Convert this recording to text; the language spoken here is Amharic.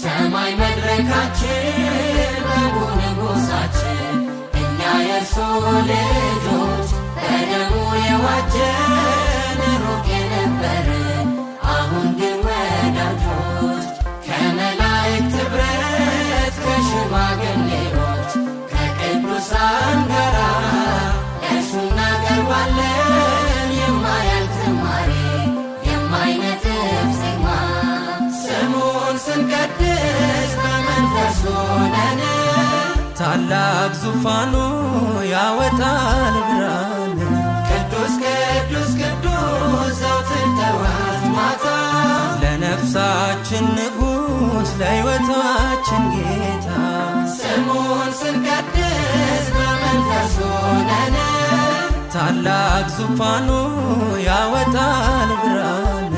ሰማይ መድረካችን በጉ ንጉሳችን እኛ የእርሱ ልጆች በደሙ የዋጀን ሩቅ የነበርን አሁን ግን ወዳጆች ከመላእክት ኅብረት ከሽማግሌዎች ከቅዱሳን ጋራ ለእርሱ እናቀርባለን የማያልቅ ዝማሬ የማይነጥፍ ዜማ ስሙን ስንቀድስ በመንፈስ ሆነን ታላቅ ዙፋኑ ያወጣል ብርሃን ቅዱስ ቅዱስ ቅዱስ ዘወትር ጠዋት ማታ ለነፍሳችን ንጉሥ ለሕይወታችን ጌታ ስሙን ስንቀድስ በመንፈስ ሆነን ታላቅ ዙፋኑ ያወጣል ብርሃን